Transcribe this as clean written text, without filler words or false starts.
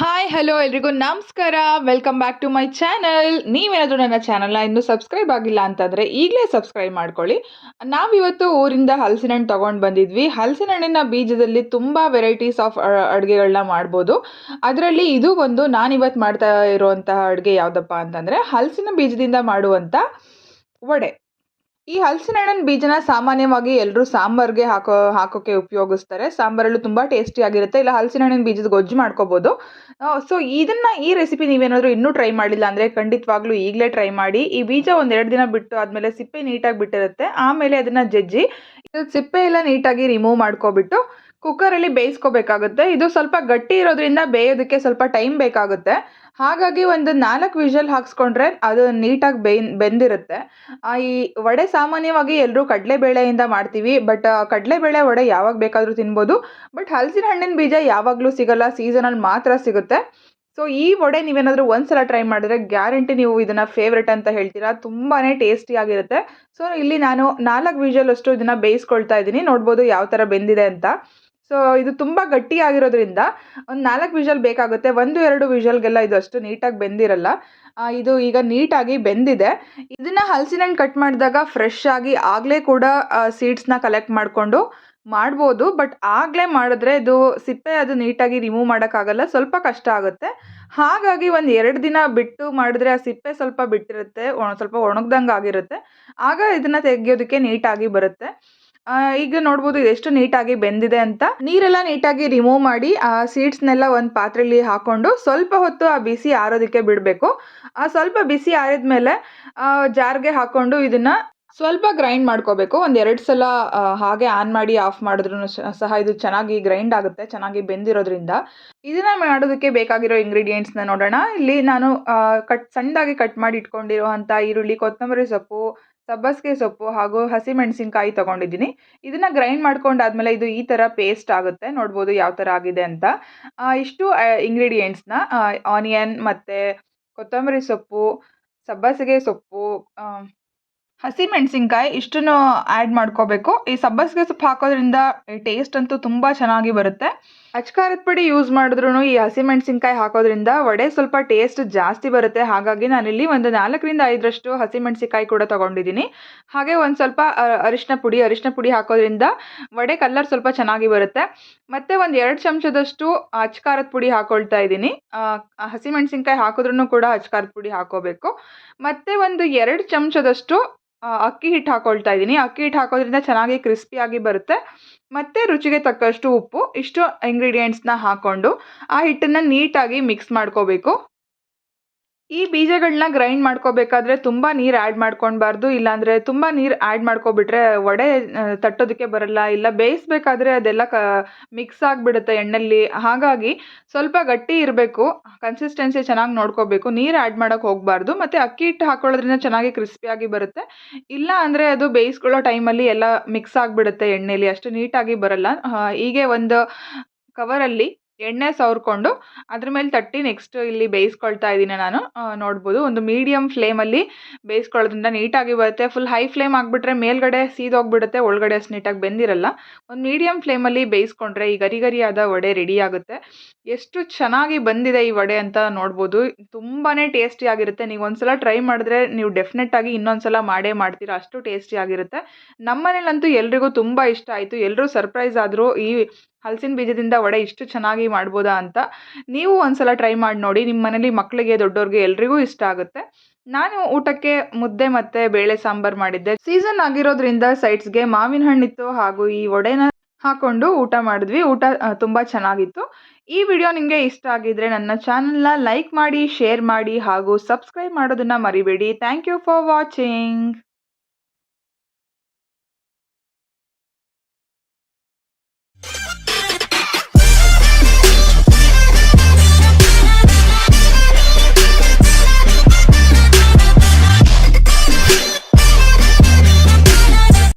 Hi hello ಎಲ್ರಿಗೂ ನಮಸ್ಕಾರ. Welcome back to my channel. ನೀವೇನಾದರೂ ನನ್ನ ಚಾನಲ್ನ ಇನ್ನೂ ಸಬ್ಸ್ಕ್ರೈಬ್ ಆಗಿಲ್ಲ ಅಂತಂದರೆ ಈಗಲೇ ಸಬ್ಸ್ಕ್ರೈಬ್ ಮಾಡ್ಕೊಳ್ಳಿ. ನಾವಿವತ್ತು ಊರಿಂದ ಹಲಸಿನ ಹಣ್ಣು ತೊಗೊಂಡು ಬಂದಿದ್ವಿ. ಹಲಸಿನ ಹಣ್ಣಿನ ಬೀಜದಲ್ಲಿ ತುಂಬ ವೆರೈಟೀಸ್ ಆಫ್ ಅಡುಗೆಗಳನ್ನ ಮಾಡ್ಬೋದು. ಅದರಲ್ಲಿ ಇದು ಒಂದು ನಾನಿವತ್ತು ಮಾಡ್ತಾ ಇರುವಂತಹ ಅಡುಗೆ ಯಾವುದಪ್ಪ ಅಂತಂದರೆ ಹಲಸಿನ ಬೀಜದಿಂದ ಮಾಡುವಂಥ ವಡೆ. ಈ ಹಲಸಿನ ಹಣ್ಣಿನ ಬೀಜನ ಸಾಮಾನ್ಯವಾಗಿ ಎಲ್ಲರೂ ಸಾಂಬಾರ್ಗೆ ಹಾಕೋಕ್ಕೆ ಉಪಯೋಗಿಸ್ತಾರೆ. ಸಾಂಬಾರಲ್ಲೂ ತುಂಬ ಟೇಸ್ಟಿಯಾಗಿರುತ್ತೆ. ಇಲ್ಲ ಹಲಸಿನ ಹಣ್ಣಿನ ಬೀಜದ ಗೊಜ್ಜು ಮಾಡ್ಕೋಬೋದು. ಸೊ ಈ ರೆಸಿಪಿ ನೀವೇನಾದರೂ ಇನ್ನೂ ಟ್ರೈ ಮಾಡಿಲ್ಲ ಅಂದರೆ ಖಂಡಿತವಾಗ್ಲೂ ಈಗಲೇ ಟ್ರೈ ಮಾಡಿ. ಈ ಬೀಜ ಒಂದೆರಡು ದಿನ ಬಿಟ್ಟು ಆದಮೇಲೆ ಸಿಪ್ಪೆ ನೀಟಾಗಿ ಬಿಟ್ಟಿರುತ್ತೆ. ಆಮೇಲೆ ಅದನ್ನು ಜಜ್ಜಿ ಇದು ಸಿಪ್ಪೆ ಎಲ್ಲ ನೀಟಾಗಿ ರಿಮೂವ್ ಮಾಡ್ಕೊಬಿಟ್ಟು ಕುಕ್ಕರಲ್ಲಿ ಬೇಯಿಸ್ಕೋಬೇಕಾಗುತ್ತೆ. ಇದು ಸ್ವಲ್ಪ ಗಟ್ಟಿ ಇರೋದ್ರಿಂದ ಬೇಯೋದಕ್ಕೆ ಸ್ವಲ್ಪ ಟೈಮ್ ಬೇಕಾಗುತ್ತೆ. ಹಾಗಾಗಿ ಒಂದು 4 ವಿಷಲ್ ಹಾಕ್ಸ್ಕೊಂಡ್ರೆ ಅದು ನೀಟಾಗಿ ಬೆಂದಿರುತ್ತೆ. ಈ ವಡೆ ಸಾಮಾನ್ಯವಾಗಿ ಎಲ್ಲರೂ ಕಡಲೆಬೇಳೆಯಿಂದ ಮಾಡ್ತೀವಿ. ಬಟ್ ಕಡಲೆಬೇಳೆ ವಡೆ ಯಾವಾಗ ಬೇಕಾದರೂ ತಿನ್ಬೋದು. ಬಟ್ ಹಲಸಿನ ಹಣ್ಣಿನ ಬೀಜ ಯಾವಾಗಲೂ ಸಿಗಲ್ಲ, ಸೀಸನಲ್ಲಿ ಮಾತ್ರ ಸಿಗುತ್ತೆ. ಸೊ ಈ ವಡೆ ನೀವೇನಾದರೂ ಒಂದ್ಸಲ ಟ್ರೈ ಮಾಡಿದ್ರೆ ಗ್ಯಾರಂಟಿ ನೀವು ಇದನ್ನು ಫೇವ್ರೆಟ್ ಅಂತ ಹೇಳ್ತೀರಾ. ತುಂಬಾ ಟೇಸ್ಟಿಯಾಗಿರುತ್ತೆ. ಸೊ ಇಲ್ಲಿ ನಾನು 4 ವಿಷಲ್ ಅಷ್ಟು ಇದನ್ನು ಬೇಯಿಸ್ಕೊಳ್ತಾ ಇದ್ದೀನಿ. ನೋಡ್ಬೋದು ಯಾವ ಥರ ಬೆಂದಿದೆ ಅಂತ. ಸೊ ಇದು ತುಂಬ ಗಟ್ಟಿಯಾಗಿರೋದ್ರಿಂದ ಒಂದು 4 ವಿಷಲ್ ಬೇಕಾಗುತ್ತೆ. 1-2 ವಿಷಲ್ಗೆಲ್ಲ ಇದು ಅಷ್ಟು ನೀಟಾಗಿ ಬೆಂದಿರಲ್ಲ. ಇದು ಈಗ ನೀಟಾಗಿ ಬೆಂದಿದೆ. ಇದನ್ನು ಹಲಸಿನ ಹಣ್ಣು ಕಟ್ ಮಾಡಿದಾಗ ಫ್ರೆಶ್ ಆಗಿ ಆಗಲೇ ಕೂಡ ಸೀಡ್ಸ್ನ ಕಲೆಕ್ಟ್ ಮಾಡಿಕೊಂಡು ಮಾಡ್ಬೋದು. ಬಟ್ ಆಗಲೇ ಮಾಡಿದ್ರೆ ಇದು ಸಿಪ್ಪೆ ಅದು ನೀಟಾಗಿ ರಿಮೂವ್ ಮಾಡೋಕ್ಕಾಗಲ್ಲ, ಸ್ವಲ್ಪ ಕಷ್ಟ ಆಗುತ್ತೆ. ಹಾಗಾಗಿ ಒಂದು 2 ದಿನ ಬಿಟ್ಟು ಮಾಡಿದ್ರೆ ಆ ಸಿಪ್ಪೆ ಸ್ವಲ್ಪ ಬಿಟ್ಟಿರುತ್ತೆ, ಸ್ವಲ್ಪ ಒಣಗ್ದಂಗೆ ಆಗಿರುತ್ತೆ. ಆಗ ಇದನ್ನು ತೆಗೆಯೋದಕ್ಕೆ ನೀಟಾಗಿ ಬರುತ್ತೆ. ಈಗ ನೋಡ್ಬೋದು ಇದೆಷ್ಟು ನೀಟಾಗಿ ಬೆಂದಿದೆ ಅಂತ. ನೀರೆಲ್ಲ ನೀಟಾಗಿ ರಿಮೂವ್ ಮಾಡಿ ಆ ಸೀಡ್ಸ್ನೆಲ್ಲ ಒಂದು ಪಾತ್ರೆಯಲ್ಲಿ ಹಾಕ್ಕೊಂಡು ಸ್ವಲ್ಪ ಹೊತ್ತು ಆ ಬಿಸಿ ಆರೋದಕ್ಕೆ ಬಿಡಬೇಕು. ಸ್ವಲ್ಪ ಬಿಸಿ ಆರಿದ್ಮೇಲೆ ಜಾರ್ಗೆ ಹಾಕ್ಕೊಂಡು ಇದನ್ನು ಸ್ವಲ್ಪ ಗ್ರೈಂಡ್ ಮಾಡ್ಕೋಬೇಕು. ಒಂದು 2 ಸಲ ಹಾಗೆ ಆನ್ ಮಾಡಿ ಆಫ್ ಮಾಡಿದ್ರೂ ಸಹ ಇದು ಚೆನ್ನಾಗಿ ಗ್ರೈಂಡ್ ಆಗುತ್ತೆ, ಚೆನ್ನಾಗಿ ಬೆಂದಿರೋದ್ರಿಂದ. ಇದನ್ನು ಮಾಡೋದಕ್ಕೆ ಬೇಕಾಗಿರೋ ಇಂಗ್ರೀಡಿಯೆಂಟ್ಸ್ನ ನೋಡೋಣ. ಇಲ್ಲಿ ನಾನು ಸಣ್ಣದಾಗಿ ಕಟ್ ಮಾಡಿ ಇಟ್ಕೊಂಡಿರುವಂಥ ಈರುಳ್ಳಿ, ಕೊತ್ತಂಬರಿ ಸೊಪ್ಪು, ಸಬ್ಬಸಿಗೆ ಸೊಪ್ಪು ಹಾಗೂ ಹಸಿಮೆಣಸಿನ್ಕಾಯಿ ತೊಗೊಂಡಿದ್ದೀನಿ. ಇದನ್ನು ಗ್ರೈಂಡ್ ಮಾಡ್ಕೊಂಡಾದ್ಮೇಲೆ ಇದು ಈ ಥರ ಪೇಸ್ಟ್ ಆಗುತ್ತೆ. ನೋಡ್ಬೋದು ಯಾವ ಥರ ಆಗಿದೆ ಅಂತ. ಇಷ್ಟು ಇಂಗ್ರೀಡಿಯೆಂಟ್ಸ್ನ ಆನಿಯನ್ ಮತ್ತು ಕೊತ್ತಂಬರಿ ಸೊಪ್ಪು, ಸಬ್ಬಸಿಗೆ ಸೊಪ್ಪು, ಹಸಿಮೆಣಸಿನ್ಕಾಯಿ ಇಷ್ಟನ್ನು ಆ್ಯಡ್ ಮಾಡ್ಕೋಬೇಕು. ಈ ಸಬ್ಬಸಿಗೆ ಸೊಪ್ಪು ಹಾಕೋದ್ರಿಂದ ಟೇಸ್ಟ್ ಅಂತೂ ತುಂಬ ಚೆನ್ನಾಗಿ ಬರುತ್ತೆ. ಅಚ್ಕಾರದ ಪುಡಿ ಯೂಸ್ ಮಾಡಿದ್ರೂ ಈ ಹಸಿಮೆಣಸಿನ್ಕಾಯಿ ಹಾಕೋದ್ರಿಂದ ವಡೆ ಸ್ವಲ್ಪ ಟೇಸ್ಟ್ ಜಾಸ್ತಿ ಬರುತ್ತೆ. ಹಾಗಾಗಿ ನಾನಿಲ್ಲಿ ಒಂದು 4-5 ಹಸಿಮೆಣಸಿನ್ಕಾಯಿ ಕೂಡ ತೊಗೊಂಡಿದ್ದೀನಿ. ಹಾಗೆ ಒಂದು ಸ್ವಲ್ಪ ಅರಿಶಿನ ಪುಡಿ ಹಾಕೋದ್ರಿಂದ ವಡೆ ಕಲರ್ ಸ್ವಲ್ಪ ಚೆನ್ನಾಗಿ ಬರುತ್ತೆ. ಮತ್ತು ಒಂದು 2 ಚಮಚದಷ್ಟು ಅಚ್ಕಾರದ ಪುಡಿ ಹಾಕ್ಕೊಳ್ತಾ ಇದ್ದೀನಿ. ಹಸಿಮೆಣಸಿನ್ಕಾಯಿ ಹಾಕಿದ್ರೂ ಕೂಡ ಅಚ್ಕಾರದ ಪುಡಿ ಹಾಕೋಬೇಕು. ಮತ್ತು ಒಂದು 2 ಚಮಚದಷ್ಟು ಅಕ್ಕಿ ಹಿಟ್ಟು ಹಾಕ್ಕೊಳ್ತಾ ಇದ್ದೀನಿ. ಅಕ್ಕಿ ಹಿಟ್ಟು ಹಾಕೋದ್ರಿಂದ ಚೆನ್ನಾಗಿ ಕ್ರಿಸ್ಪಿಯಾಗಿ ಬರುತ್ತೆ. ಮತ್ತು ರುಚಿಗೆ ತಕ್ಕಷ್ಟು ಉಪ್ಪು. ಇಷ್ಟು ಇಂಗ್ರೀಡಿಯೆಂಟ್ಸ್ನ ಹಾಕ್ಕೊಂಡು ಆ ಹಿಟ್ಟನ್ನು ನೀಟಾಗಿ ಮಿಕ್ಸ್ ಮಾಡ್ಕೋಬೇಕು. ಈ ಬೀಜಗಳನ್ನ ಗ್ರೈಂಡ್ ಮಾಡ್ಕೋಬೇಕಾದ್ರೆ ತುಂಬ ನೀರು ಆ್ಯಡ್ ಮಾಡ್ಕೊಳ್ಬಾರ್ದು. ಇಲ್ಲಾಂದರೆ ತುಂಬ ನೀರು ಆ್ಯಡ್ ಮಾಡ್ಕೊಬಿಟ್ರೆ ವಡೆ ತಟ್ಟೋದಕ್ಕೆ ಬರಲ್ಲ. ಇಲ್ಲ ಬೇಯಿಸ್ಬೇಕಾದ್ರೆ ಅದೆಲ್ಲ ಮಿಕ್ಸ್ ಆಗಿಬಿಡುತ್ತೆ ಎಣ್ಣೆಯಲ್ಲಿ. ಹಾಗಾಗಿ ಸ್ವಲ್ಪ ಗಟ್ಟಿ ಇರಬೇಕು, ಕನ್ಸಿಸ್ಟೆನ್ಸಿ ಚೆನ್ನಾಗಿ ನೋಡ್ಕೋಬೇಕು. ನೀರು ಆ್ಯಡ್ ಮಾಡೋಕ್ಕೆ ಹೋಗಬಾರ್ದು. ಮತ್ತು ಅಕ್ಕಿ ಹಿಟ್ಟು ಹಾಕ್ಕೊಳ್ಳೋದ್ರಿಂದ ಚೆನ್ನಾಗಿ ಕ್ರಿಸ್ಪಿಯಾಗಿ ಬರುತ್ತೆ. ಇಲ್ಲ ಅಂದರೆ ಅದು ಬೇಯಿಸ್ಕೊಳ್ಳೋ ಟೈಮಲ್ಲಿ ಎಲ್ಲ ಮಿಕ್ಸ್ ಆಗಿಬಿಡುತ್ತೆ ಎಣ್ಣೆಯಲ್ಲಿ, ಅಷ್ಟು ನೀಟಾಗಿ ಬರಲ್ಲ. ಹೀಗೆ ಒಂದು ಕವರಲ್ಲಿ ಎಣ್ಣೆ ಸವರ್ಕೊಂಡು ಅದ್ರ ಮೇಲೆ ತಟ್ಟಿ ನೆಕ್ಸ್ಟ್ ಇಲ್ಲಿ ಬೇಯಿಸ್ಕೊಳ್ತಾ ಇದ್ದೀನಿ ನಾನು. ನೋಡ್ಬೋದು ಒಂದು ಮೀಡಿಯಮ್ ಫ್ಲೇಮಲ್ಲಿ ಬೇಯಿಸ್ಕೊಳ್ಳೋದ್ರಿಂದ ನೀಟಾಗಿ ಬರುತ್ತೆ. ಫುಲ್ ಹೈ ಫ್ಲೇಮ್ ಆಗಿಬಿಟ್ರೆ ಮೇಲ್ಗಡೆ ಸೀದೋಗ್ಬಿಡುತ್ತೆ, ಒಳಗಡೆ ಅಷ್ಟು ನೀಟಾಗಿ ಬೆಂದಿರಲ್ಲ. ಒಂದು ಮೀಡಿಯಮ್ ಫ್ಲೇಮಲ್ಲಿ ಬೇಯಿಸ್ಕೊಂಡ್ರೆ ಈ ಗರಿ ವಡೆ ರೆಡಿ ಆಗುತ್ತೆ. ಎಷ್ಟು ಚೆನ್ನಾಗಿ ಬಂದಿದೆ ಈ ವಡೆ ಅಂತ ನೋಡ್ಬೋದು. ತುಂಬಾ ಟೇಸ್ಟಿಯಾಗಿರುತ್ತೆ. ನೀವು ಒಂದ್ಸಲ ಟ್ರೈ ಮಾಡಿದ್ರೆ ನೀವು ಡೆಫಿನೆಟ್ಟಾಗಿ ಇನ್ನೊಂದು ಸಲ ಮಾಡ್ತೀರಾ, ಅಷ್ಟು ಟೇಸ್ಟಿಯಾಗಿರುತ್ತೆ. ನಮ್ಮ ಮನೇಲಂತೂ ಎಲ್ರಿಗೂ ತುಂಬ ಇಷ್ಟ ಆಯಿತು. ಎಲ್ಲರೂ ಸರ್ಪ್ರೈಸ್ ಆದರು, ಈ ಹಲಸಿನ ಬೀಜದಿಂದ ವಡೆ ಇಷ್ಟು ಚೆನ್ನಾಗಿ ಮಾಡ್ಬೋದಾ ಅಂತ. ನೀವು ಒಂದ್ಸಲ ಟ್ರೈ ಮಾಡಿ ನೋಡಿ. ನಿಮ್ಮ ಮನೇಲಿ ಮಕ್ಕಳಿಗೆ, ದೊಡ್ಡವ್ರಿಗೆ ಎಲ್ರಿಗೂ ಇಷ್ಟ ಆಗುತ್ತೆ. ನಾನು ಊಟಕ್ಕೆ ಮುದ್ದೆ ಮತ್ತು ಬೇಳೆ ಸಾಂಬಾರು ಮಾಡಿದ್ದೆ. ಸೀಸನ್ ಆಗಿರೋದ್ರಿಂದ ಸೈಡ್ಸ್ಗೆ ಮಾವಿನ ಹಣ್ಣಿತ್ತು ಹಾಗೂ ಈ ವಡೆನ ಹಾಕ್ಕೊಂಡು ಊಟ ಮಾಡಿದ್ವಿ. ಊಟ ತುಂಬ ಚೆನ್ನಾಗಿತ್ತು. ಈ ವಿಡಿಯೋ ನಿಮಗೆ ಇಷ್ಟ ಆಗಿದ್ರೆ ನನ್ನ ಚಾನಲ್ನ ಲೈಕ್ ಮಾಡಿ, ಶೇರ್ ಮಾಡಿ ಹಾಗೂ ಸಬ್ಸ್ಕ್ರೈಬ್ ಮಾಡೋದನ್ನು ಮರಿಬೇಡಿ. Thank you for watching.